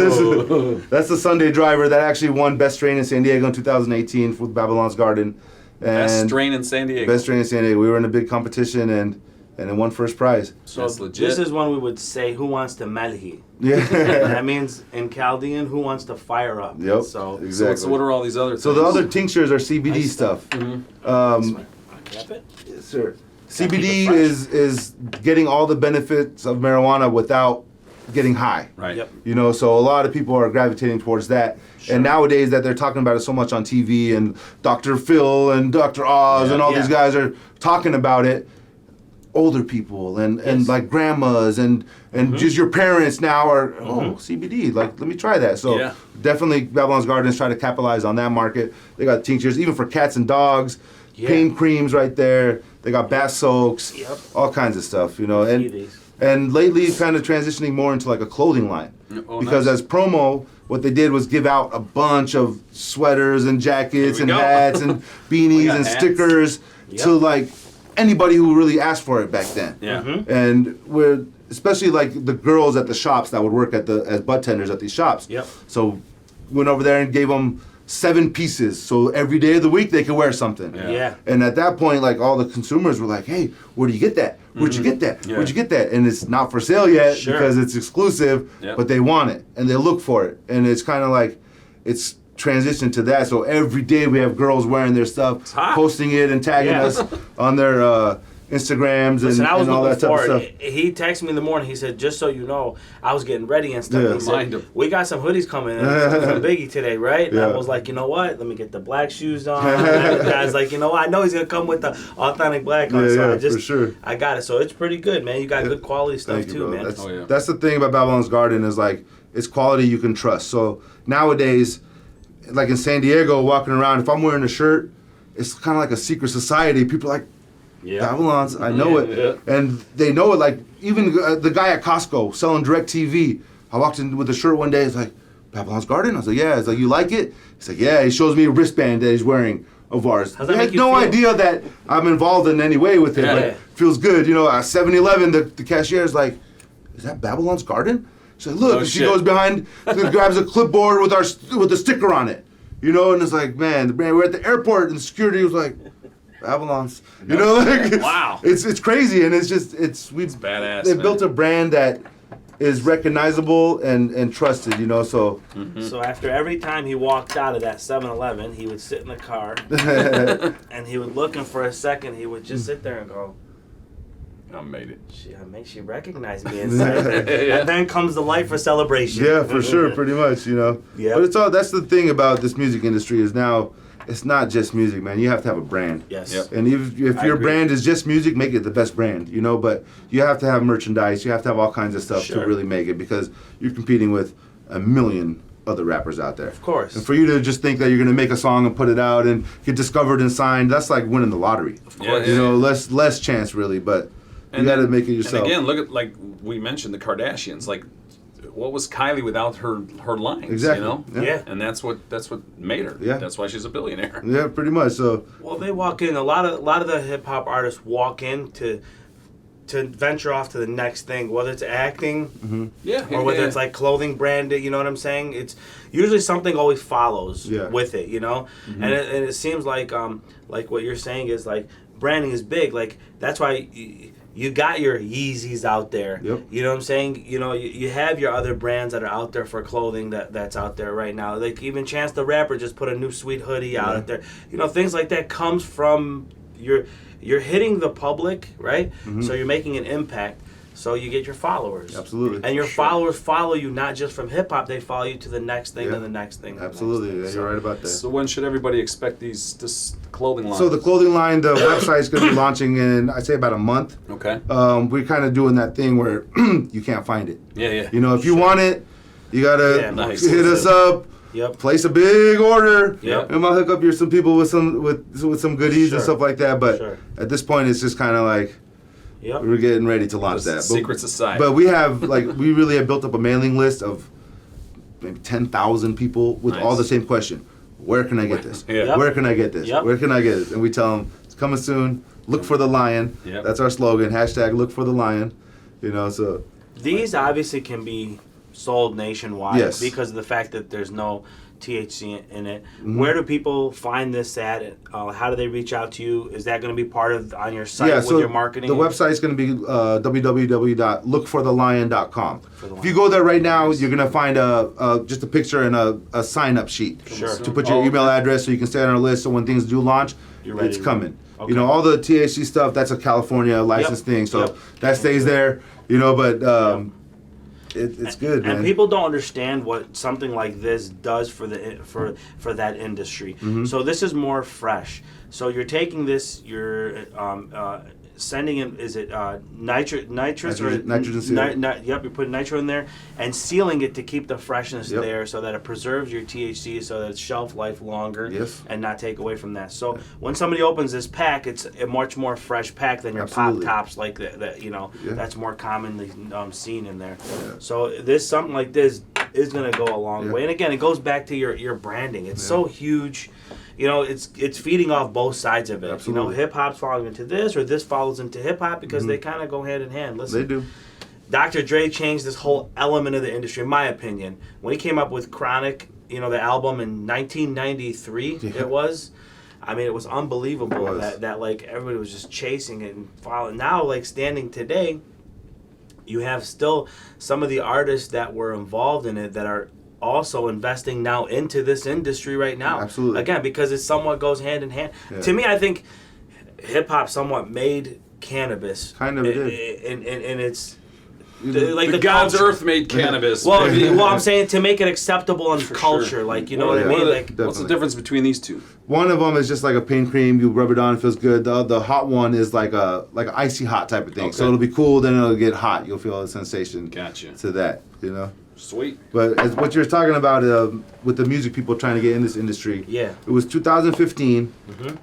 that's the Sunday Driver that actually won Best Strain in San Diego in 2018 for Babylon's Garden. And Best strain in San Diego. Best Strain in San Diego. We were in a big competition, and and it won first prize. So That's legit. this is when we would say, who wants to malhi? Yeah. That means in Chaldean, who wants to fire up? Yep. So, Exactly. So what are all these other things? So the other tinctures are CBD Nice stuff. stuff. Cap it? Yes, sir. Gotta keep CBD it fresh. is getting all the benefits of marijuana without getting high. Right. Yep. You know, so a lot of people are gravitating towards that. Sure. And nowadays that they're talking about it so much on TV, and Dr. Phil and Dr. Oz and all Yeah. these guys are talking about it. Older people and Yes. like grandmas and just your parents now are, CBD, like, let me try that. So Yeah. definitely Babylon's Gardens try to capitalize on that market. They got tinctures, even for cats and dogs, Yeah. pain creams right there. They got bath soaks, Yep. all kinds of stuff, you know. See And these. and lately kind of transitioning more into like a clothing line. Oh, Because nice. as promo, what they did was give out a bunch of sweaters and jackets Here we and go. hats and We beanies got and hats. stickers Yep. to like anybody who really asked for it back then. Yeah. And we're especially like the girls at the shops that would work at the as bud tenders at these shops. Yep. So went over there and gave them 7 pieces, so every day of the week they could wear something. Yeah. And at that point, like all the consumers were like, "Hey, where do you get that? Where'd you get that? Yeah. Where'd you get that?" And it's not for sale yet Sure. because it's exclusive, Yep. but they want it and they look for it. And it's kind of like it's transitioned to that. So every day we have girls wearing their stuff, hot. posting it and tagging Yeah. us on their Instagrams Listen, I was and all looking that type of forward. stuff. He texted me in the morning. He said, "Just so you know, I was getting ready and stuff." Yeah. He said, Remind him. "We got some hoodies coming in from Biggie today, right?" And I Yeah. was like, "You know what? Let me get the black shoes on." And I was like, "You know what? I know he's gonna come with the authentic black on." Yeah, so yeah, I just, for sure. I got it. So it's pretty good, man. You got good quality stuff Thank you, too, bro. man. That's, Oh, yeah. that's the thing about Babylon's Garden is like it's quality you can trust. So nowadays, like in San Diego, walking around, if I'm wearing a shirt, it's kind of like a secret society. People are like, Yeah. Babylon's, I know it. Yeah. And they know it. Like even the guy at Costco selling direct TV, I walked in with a shirt one day, it's like, Babylon's Garden? I was like, yeah. It's like, you like it? He's like, yeah. He shows me a wristband that he's wearing of ours. How's that He make had you no feel? idea that I'm involved in any way with it, Yeah. but it feels good. You know, at 7-Eleven, the cashier is like, is that Babylon's Garden? She's like, look, No and she shit. goes behind, grabs a clipboard with a sticker on it. You know, and it's like, man, we're at the airport, and the security was like, Babylon's. You know, like, Wow. it's crazy, and it's just we've badass, They man. built a brand that is recognizable and trusted. You know, so So after every time he walked out of that 7-Eleven, he would sit in the car and he would look, and for a second he would just sit there and go, I made it. she recognized me inside there. And then comes the light for celebration. yeah, for sure, pretty much. You know, Yep. but it's all that's the thing about this music industry is now it's not just music, man. You have to have a brand. Yes. Yep. And if I your agree. brand is just music, make it the best brand, you know. But you have to have merchandise. You have to have all kinds of stuff to Sure. really make it because you're competing with a million other rappers out there. Of course. And for you to just think that you're gonna make a song and put it out and get discovered and signed, that's like winning the lottery. Of course. You know, less chance really, but you got to then- make it yourself. And again, look at like we mentioned the Kardashians. Like, what was Kylie without her lines? Exactly. You know. Yeah. And that's what made her. Yeah. That's why she's a billionaire. Yeah, pretty much. So Well, they walk in. A lot of the hip hop artists walk in to venture off to the next thing, whether it's acting Yeah. or whether yeah. it's like clothing branded. You know what I'm saying? It's usually something always follows Yeah. with it. You know, and it seems like what you're saying is like branding is big. Like that's why. You got your Yeezys out there. Yep. You know what I'm saying? You know, you have your other brands that are out there for clothing that's out there right now. Like even Chance the Rapper just put a new sweet hoodie out there. You know, things like that comes from you're hitting the public, right? So you're making an impact. So you get your followers. Absolutely. And your followers follow you not just from hip hop, they follow you to the next thing, Yeah. and the next thing. and the next absolutely, thing. yeah, So- you're right about that. So when should everybody expect this clothing line? So the clothing line, the website's gonna be launching in I'd say about a month. Okay. We're kind of doing that thing where you can't find it. Yeah. Yeah. You know, if you want it, you gotta Yeah, nice. hit us up. Yep. Place a big order. Yep. And I'll hook up some people with some goodies Sure. and stuff like that. But Sure. at this point, it's just kind of like Yep. we're getting ready to launch that. Secret society. But we have we really have built up a mailing list of maybe 10,000 people with Nice. all the same question: where can I get this? Yeah. Yep. Where can I get this? Yep. Where can I get it? And we tell them it's coming soon. Look for the lion. Yep. That's our slogan. # Look for the lion. You know, so These obviously can be sold nationwide Yes. because of the fact that there's no THC in it. Where do people find this at? How do they reach out to you? Is that going to be part of on your site with your marketing? The website's going to be www.lookforthelion.com. If you go there right now, you're going to find just a picture and a sign-up sheet to put your email address so you can stay on our list. So when things do launch, it's coming. Okay. You know, all the THC stuff, that's a California licensed thing, so that stays there. You know, but it's good, man. And people don't understand what something like this does for that industry. So this is more fresh. So you're taking this, you're sending in, is it nitrous or nitrogen seal? Yep, you're putting nitro in there and sealing it to keep the freshness there, so that it preserves your THC, so that it's shelf life longer and not take away from that. So when somebody opens this pack, it's a much more fresh pack than your pop tops like that. You know, that's more commonly seen in there. So something like this is going to go a long way. And again, it goes back to your branding. It's so huge. You know, it's feeding off both sides of it. Absolutely. You know, hip hop's falling into this, or this follows into hip hop, because they kind of go hand in hand. Listen, They do. Dr. Dre changed this whole element of the industry, in my opinion. When he came up with Chronic, you know, the album in 1993, it was. I mean, it was unbelievable that like everybody was just chasing it and following. Now, like standing today, you have still some of the artists that were involved in it that are also investing now into this industry right now. Absolutely. Again, because it somewhat goes hand in hand. To me, I think hip-hop somewhat made cannabis. Kind of did. And it's... Like the God's culture. earth made cannabis. Well, I'm saying to make it acceptable in culture, like, you know what I mean? What's the difference between these two? One of them is just like a pain cream. You rub it on, it feels good. The hot one is like an icy hot type of thing. So it'll be cool, then it'll get hot. You'll feel a sensation to that, you know? Sweet. But as what you're talking about with the music people trying to get in this industry, it was 2015.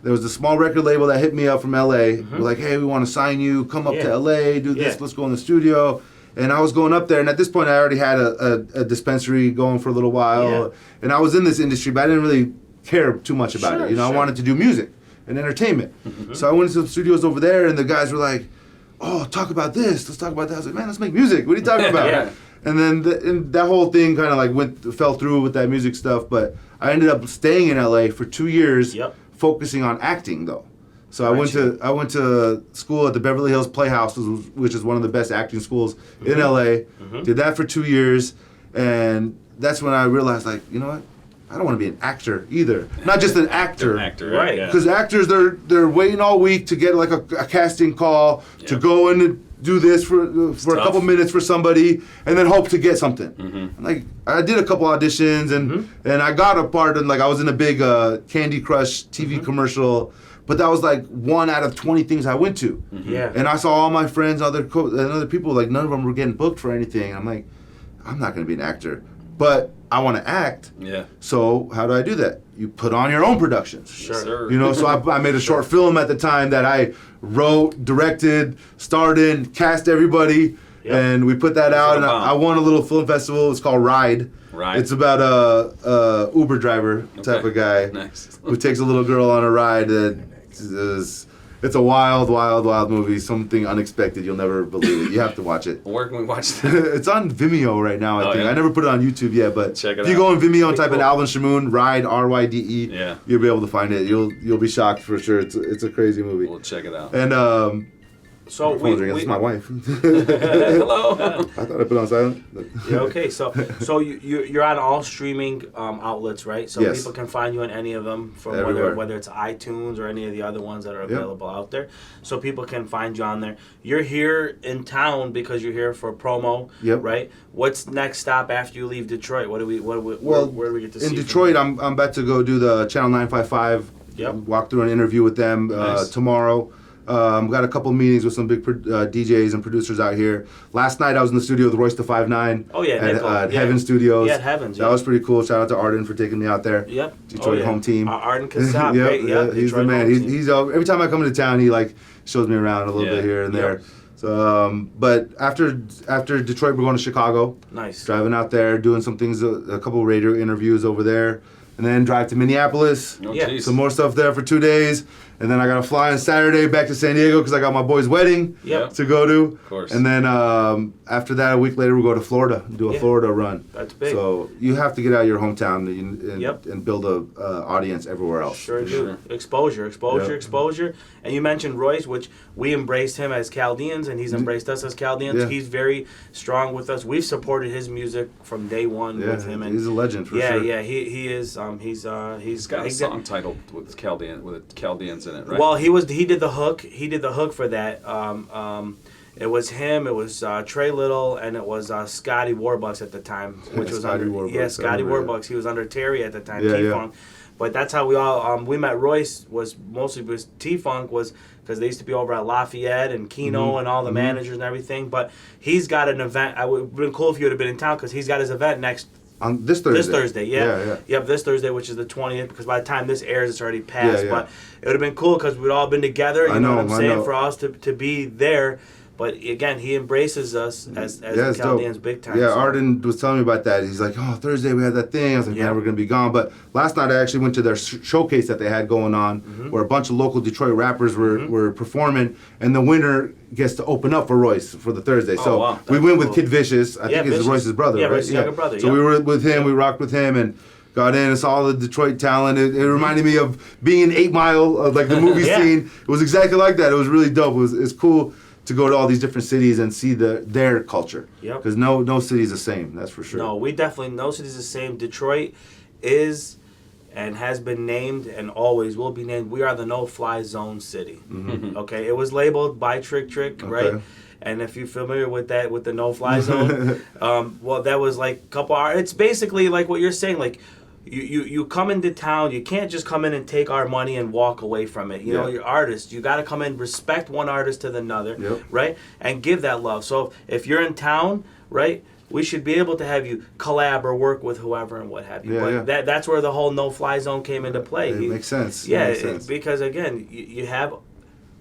There was a small record label that hit me up from LA. We're like, hey, we want to sign you. Come up to LA, do this. Let's go in the studio. And I was going up there, and at this point, I already had a dispensary going for a little while, and I was in this industry, but I didn't really care too much about it. You know, I wanted to do music and entertainment. So I went into the studios over there, and the guys were like, "Oh, talk about this. Let's talk about that." I was like, "Man, let's make music. What are you talking about?" And then and that whole thing kind of like fell through with that music stuff. But I ended up staying in LA for 2 years, focusing on acting though. So I went to school at the Beverly Hills Playhouse, which is one of the best acting schools in LA. Did that for 2 years, and that's when I realized, like, you know what? I don't want to be an actor either. Not just an actor. Right. Because actors, they're waiting all week to get like a casting call to go in and do this for a couple minutes for somebody, and then hope to get something. Like I did a couple auditions, and I got a part, and like I was in a big Candy Crush TV commercial. But that was like 1 out of 20 things I went to. And I saw all my friends, other people, like none of them were getting booked for anything. And I'm like, I'm not going to be an actor, but I want to act. So how do I do that? You put on your own productions. Sure. You know, so I made a short film at the time that I wrote, directed, starred in, cast everybody. And we put that out, and I won a little film festival. It's called Ryde. It's about a Uber driver type of guy who takes a little girl on a ride. It's a wild, wild, wild movie. Something unexpected. You'll never believe it. You have to watch it. Where can we watch that? It's on Vimeo right now, I think. I never put it on YouTube yet, but check it if you go on Vimeo and type in Alvin Shamoun, Ryde, R-Y-D-E, you'll be able to find it. You'll be shocked for sure. It's a crazy movie. We'll check it out. And so it's my wife. Hello. I thought I put on silent. Okay, so you're on all streaming outlets, right? So people can find you on any of them, from whether it's iTunes or any of the other ones that are available out there. So people can find you on there. You're here in town because you're here for promo, right? What's next stop after you leave Detroit? Where do we get to see? In Detroit, I'm about to go do the Channel 955. Walk through an interview with them tomorrow. Got a couple meetings with some big DJs and producers out here. Last night I was in the studio with Royce the 5'9". At Heaven Studios. Yeah, Heavens. That was pretty cool. Shout out to Arden for taking me out there. Detroit home team. Arden Kassab. He's the man. He's every time I come into town, he like shows me around a little bit here and there. So, but after Detroit, we're going to Chicago. Nice. Driving out there, doing some things, a couple radio interviews over there. and then drive to Minneapolis. Oh, Yeah. geez. Some more stuff there for 2 days, and then I got to fly on Saturday back to San Diego because I got my boy's wedding Yep. to go to. Of course. And then after that, a week later, we go to Florida and do a Yeah. Florida run. That's big. So you have to get out of your hometown and, Yep. and build a audience everywhere else. Sure for do. Sure. Exposure. Yeah. Exposure. And you mentioned Royce, which we embraced him as Chaldeans, and he's embraced us as Chaldeans. Yeah. He's very strong with us. We've supported his music from day one Yeah, with him. And he's a legend for yeah, sure. yeah, he is. He's He's got a song titled with Chaldeans in it, right? Well, he did the hook. He did the hook for that. It was him. It was Trey Little, and it was Scotty Warbucks at the time, which was Scotty under Warbucks, Scotty I remember Warbucks. He was under Terry at the time. Yeah, T-Funk. But that's how we all we met. Royce was mostly because T-Funk was because they used to be over at Lafayette and Keno and all the managers and everything. But he's got an event. It would have been cool if you would have been in town because he's got his event next. On this Thursday. This Thursday, yeah. Yeah. Yep, this Thursday, which is the 20th, because by the time this airs, it's already passed. Yeah. But it would have been cool because we'd all been together, you know what I'm I saying, know. for us to be there. But again, he embraces us as Yeah, the it's Chaldeans dope. big time. Yeah, so. Arden was telling me about that. He's like, oh, Thursday we had that thing. I was like, Yeah. man, we're going to be gone. But last night I actually went to their showcase that they had going on where a bunch of local Detroit rappers were performing, and the winner gets to open up for Royce for the Thursday. So wow. we went with Kid Vicious. I Yeah, think it's Vicious. Royce's brother, Yeah, right? Royce's younger brother, So yeah. we were with him. We rocked with him and got in and saw all the Detroit talent. It reminded me of being in 8 Mile, like the movie Yeah. scene. It was exactly like that. It was really dope. It's cool to go to all these different cities and see their culture. Yep. Because no city's the same, that's for sure. No, we definitely, no city's the same. Detroit is and has been named and always will be named. We are the no-fly zone city. Okay, it was labeled by Trick, right? Okay. And if you're familiar with that, with the no-fly zone, well, that was like a couple hours. It's basically like what you're saying, like you come into town, you can't just come in and take our money and walk away from it. You know, Yeah. you're artists. You got to come in, respect one artist to the another, Yep. right? And give that love. So if you're in town, right, we should be able to have you collab or work with whoever and what have you. Yeah, but yeah. that's where the whole no-fly zone came into play. It makes sense. It Yeah, makes sense. because again, you have,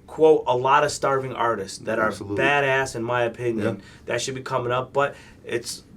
quote, a lot of starving artists that are Absolutely. badass, in my opinion, Yeah. that should be coming up. But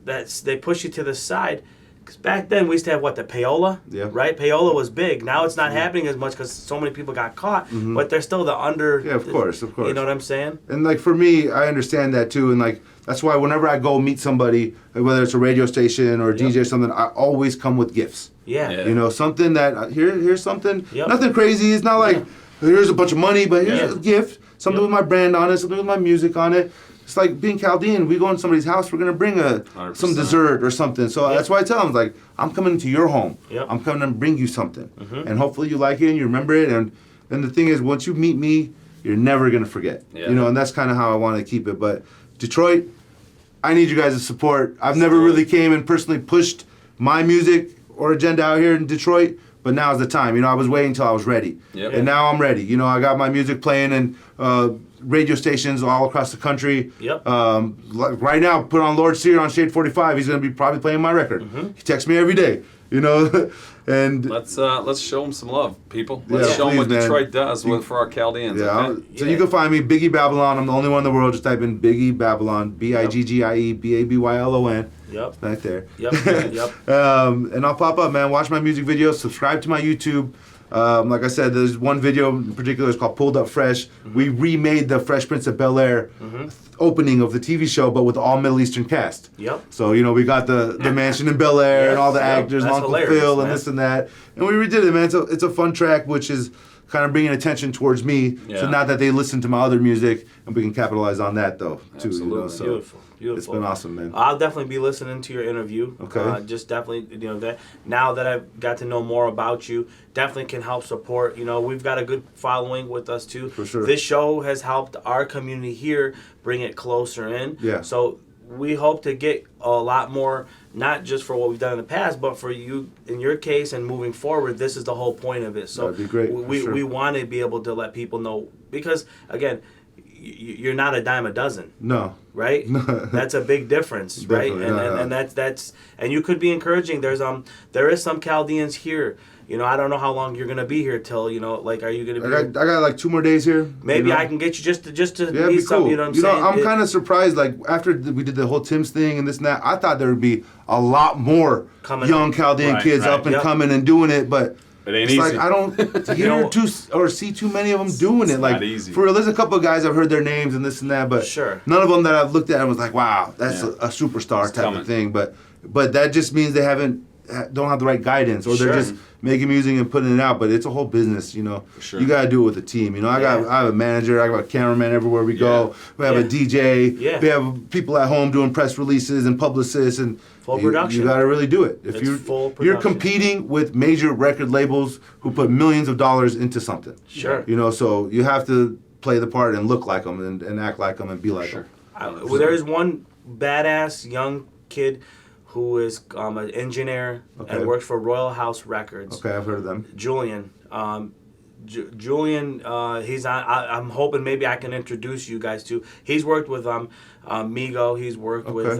they push you to the side. Because back then we used to have the payola, Yeah. right? Payola was big. Now it's not happening as much because so many people got caught. But they're still the under. Yeah, of course. You know what I'm saying? And like for me, I understand that too, and like that's why whenever I go meet somebody, whether it's a radio station or a DJ or something, I always come with gifts. Yeah. Yeah. You know, something that here's something, Yep. nothing crazy. It's not like here's a bunch of money, but here's Yeah. a gift, something with my brand on it, something with my music on it. It's like being Chaldean. We go in somebody's house, we're gonna bring 100%. some dessert or something. So that's why I tell them, like, I'm coming to your home. Yep. I'm coming to bring you something, and hopefully you like it and you remember it. And the thing is, once you meet me, you're never gonna forget. Yeah. You know, and that's kind of how I want to keep it. But Detroit, I need you guys' support. I've never really came and personally pushed my music or agenda out here in Detroit, but now's the time. You know, I was waiting until I was ready. Yep. And now I'm ready. You know, I got my music playing in radio stations all across the country. Yep. Like right now, put on Lord Sear on Shade 45. He's going to be probably playing my record. He texts me every day, you know. And Let's show them some love, people. Yeah, Let's show them please, what man. Detroit does for our Chaldeans. yeah, Okay? so you can find me, Biggie Babylon. I'm the only one in the world. Just type in Biggie Babylon, Biggie Babylon, Yep. right there. Yep. Yep. And I'll pop up, man. Watch my music videos. Subscribe to my YouTube. Like I said, there's one video in particular. It's called Pulled Up Fresh. We remade the Fresh Prince of Bel-Air opening of the TV show, but with all Middle Eastern cast. Yep. So, you know, we got the mansion in Bel-Air and all the Yep. actors, That's Uncle hilarious, Phil and man. this and that. And we redid it, man. So it's a fun track, which is kind of bringing attention towards me. Yeah. So now that they listen to my other music, and we can capitalize on that, though, too. You know? Absolutely. So Beautiful. Beautiful. it's been awesome, man. I'll definitely be listening to your interview. Okay. Just definitely, you know, that now that I've got to know more about you, definitely can help support. You know, we've got a good following with us too. For sure. This show has helped our community here bring it closer in. Yeah. So we hope to get a lot more, not just for what we've done in the past, but for you in your case and moving forward. This is the whole point of it. So That'd be great, for we sure. we want to be able to let people know, because again, you're not a dime a dozen. No. Right, that's a big difference, right? Definitely, And no. that's and you could be encouraging. There is some Chaldeans here you know, I don't know how long you're gonna be here till, you know, like, are you gonna be? I got like 2 more days here. Maybe you know? I can get you just to Yeah, meet be some. cool. You know what I'm saying? I'm kind of surprised. Like after we did the whole Tim's thing and this and that, I thought there would be a lot more Coming young up. Chaldean Right, kids right. up and Yep. coming and doing it, but It ain't it's easy. like I don't hear or see too many of them doing it. Like not easy. for real, there's a couple of guys I've heard their names and this and that, but Sure. none of them that I've looked at and was like, wow, that's Yeah. a superstar It's type coming. of thing. But that just means they don't have the right guidance, or they're Sure. just making music and putting it out. But it's a whole business, you know. sure. You gotta do it with a team. You know, I have a manager, I got a cameraman everywhere we go. We have a DJ. Yeah. We have people at home doing press releases and publicists and Full production. You gotta really do it. If It's full you're production. competing with major record labels who put millions of dollars into something. Sure. You know, so you have to play the part and look like them and act like them and be like them. Well, there is one badass young kid who is an engineer Okay. and works for Royal House Records. Okay, I've heard of them. Julian. Julian, he's on. I'm hoping maybe I can introduce you guys to. He's worked with Migo. He's worked with.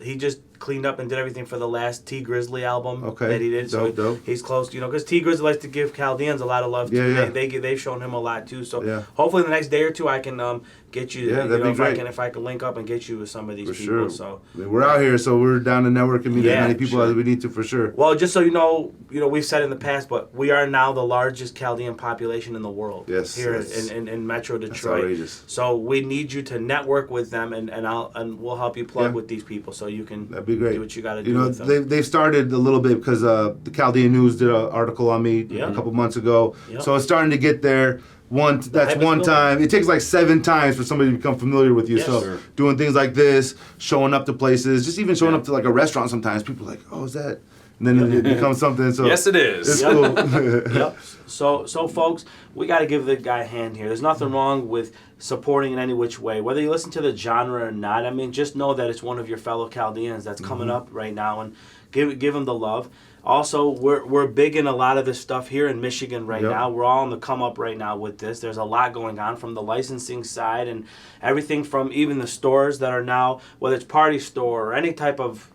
He just cleaned up and did everything for the last T Grizzly album Okay. that he did. So Dope. he's close. You know, because T Grizzly likes to give Chaldeans a lot of love too. Yeah. They've shown him a lot too. So Yeah. hopefully the next day or two I can get you. Yeah, you that'd know, be great. if I can link up and get you with some of these For people. sure. So. I mean, we're out here, so we're down to network and meet Yeah, as many people sure. as we need to, for sure. Well, just so you know, we've said in the past, but we are now the largest Chaldean population in the world. Yes, Here that's- in Metro Detroit. outrageous. So we need you to network with them, and we'll help you plug Yeah. with these people, so you can That'd be great. do what you got to do You know, with them. they've started a little bit because the Chaldean News did an article on me Yeah. a couple months ago. Yeah. So it's starting to get there. That's hype is one building. time. It takes like 7 times for somebody to become familiar with you. Yes. So Sure. doing things like this, showing up to places, just even showing Yeah. up to like a restaurant sometimes, people are like, oh, is that? And then it becomes something. So Yes, it is. It's Yep. cool. Yep. So folks, we got to give the guy a hand here. There's nothing wrong with supporting in any which way, whether you listen to the genre or not. I mean, just know that it's one of your fellow Chaldeans that's coming up right now, and give him the love. Also, we're big in a lot of this stuff here in Michigan right Yep. now. We're all on the come up right now with this. There's a lot going on from the licensing side and everything from even the stores that are now, whether it's Party Store or any type of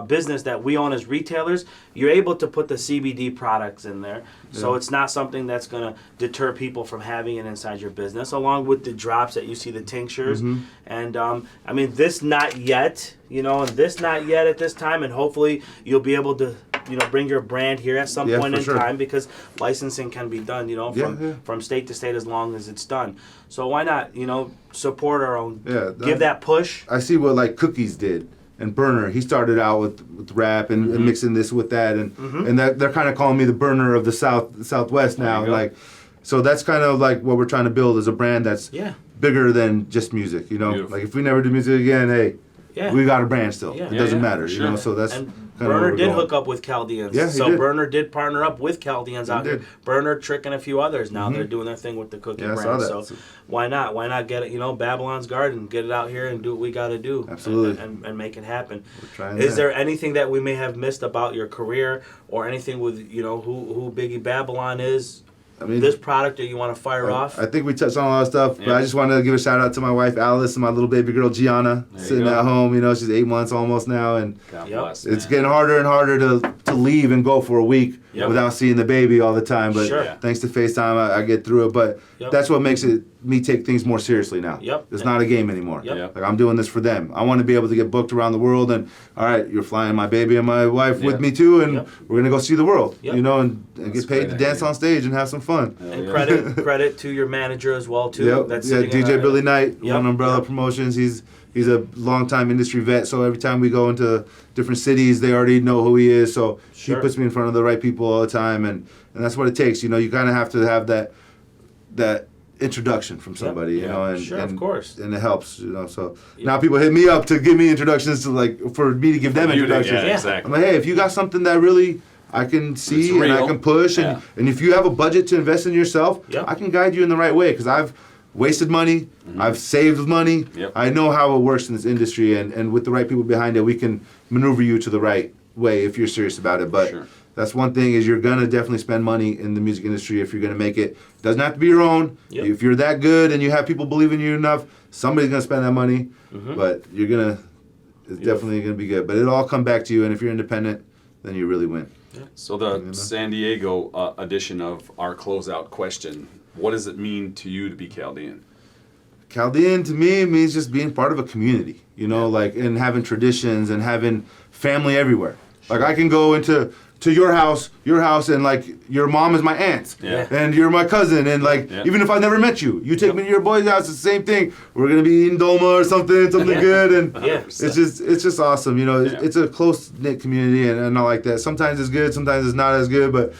business that we own as retailers, you're able to put the CBD products in there. So Yeah. it's not something that's going to deter people from having it inside your business, along with the drops that you see, the tinctures. Mm-hmm. And I mean, this not yet, and this not yet at this time. And hopefully you'll be able to, bring your brand here at some Yeah, point for in sure. time, because licensing can be done, from state to state as long as it's done. So why not, support our own, Yeah, give that push. I see what like Cookies did. And Burner, he started out with rap and mixing this with that, and they're kind of calling me the Burner of the Southwest There now. you go. Like, so that's kind of like what we're trying to build is a brand that's Yeah. bigger than just music. Beautiful. Like if we never do music again, hey, Yeah. we got a brand still. Yeah. It Yeah, doesn't yeah, matter. sure. So that's And kind of Burner did hook up with Chaldeans. Yeah, he so did. Burner did partner up with Chaldeans out here. did. Burner, Trick, and a few others. Now they're doing their thing with the cookie Yeah, I brand. saw that. So why not? Why not get it? Babylon's Garden. Get it out here and do what we got to do. Absolutely. And make it happen. trying Is that. there anything that we may have missed about your career, or anything with who Biggie Babylon is? I mean, This product that you want to fire off? I think we touched on a lot of stuff, but Yeah. I just wanted to give a shout out to my wife Alice and my little baby girl Gianna, There you sitting go. at home. She's 8 months almost now, and God Yep. bless. it's man. getting harder and harder to leave and go for a week Yep. without seeing the baby all the time. But Sure. thanks to FaceTime, I get through it. But Yep. that's what makes me take things more seriously now. Yep. It's not a game anymore. Yep. Yep. Like I'm doing this for them. I want to be able to get booked around the world, and all right, you're flying my baby and my wife Yeah. with me too, and Yep. we're gonna go see the world. Yep. And That's get a paid great to dance idea. on stage and have some fun. Hell And yeah. credit to your manager as well too. Yep. That's Yeah, sitting in DJ our- Billy Knight, Yep. One Umbrella Yep. Promotions. He's a longtime industry vet, so every time we go into different cities, they already know who he is. So Sure. he puts me in front of the right people all the time, and that's what it takes. You kind of have to have that introduction from somebody, Yeah. and Sure, of course. and it helps. So now people hit me up to give me introductions for me to give them You did, introductions. yeah, Yeah. exactly. I'm like, hey, if you got something that really I can see It's and I real. can push, Yeah. and if you have a budget to invest in yourself, Yep. I can guide you in the right way, because I've wasted money, I've saved money. Yep. I know how it works in this industry, and with the right people behind it, we can maneuver you to the right way if you're serious about it. But Sure. that's one thing, is you're gonna definitely spend money in the music industry if you're gonna make it. Doesn't have to be your own. Yep. If you're that good and you have people believe in you enough, somebody's gonna spend that money. But it's definitely gonna be good. But it'll all come back to you, and if you're independent, then you really win. So the San Diego edition of our closeout question, what does it mean to you to be Chaldean? Chaldean to me means just being part of a community, you know, like, and having traditions and having family everywhere. Like, I can go into your house, and like your mom is my aunt, and you're my cousin, and like even if I never met you, you take me to your boy's house, it's the same thing. We're gonna be eating dolma or something good, and it's just awesome, you know. It's a close knit community, and I like that. Sometimes it's good, sometimes it's not as good, but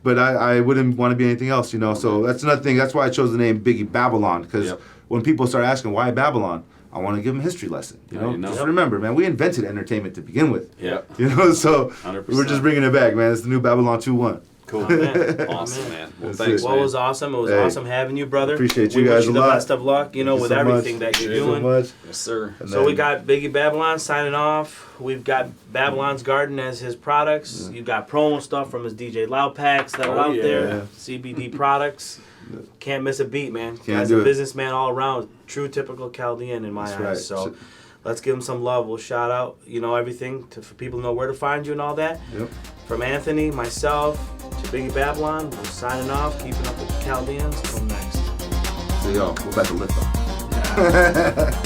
but I wouldn't want to be anything else, you know. So that's another thing. That's why I chose the name Biggie Babylon, because when people start asking why Babylon, I want to give them a history lesson. You know, just remember, man, we invented entertainment to begin with. Yeah. You know, so 100%. We're just bringing it back, man. It's the new Babylon 2.1. Cool. Oh, man. Awesome, man. Well, That's thanks, it. Well, man. it was awesome. It was awesome having you, brother. Appreciate you we guys wish you a the lot. best of luck, you know, Thank with you so everything much. that you're Thank you doing. so much. Yes, sir. And So we then- got Biggie Babylon signing off. We've got Babylon's Garden as his products. You got promo stuff from his DJ Loud Packs that are out there. CBD products. Can't miss a beat, man. Guy's do a it. businessman all around. True typical Chaldean in my That's eyes. right. So let's give him some love. We'll shout out, you know, everything for people to know where to find you and all that. Yep. From Anthony, myself, to Biggie Babylon, we're signing off, keeping up with the Chaldeans. Till next. So, yo, we're about to lift them.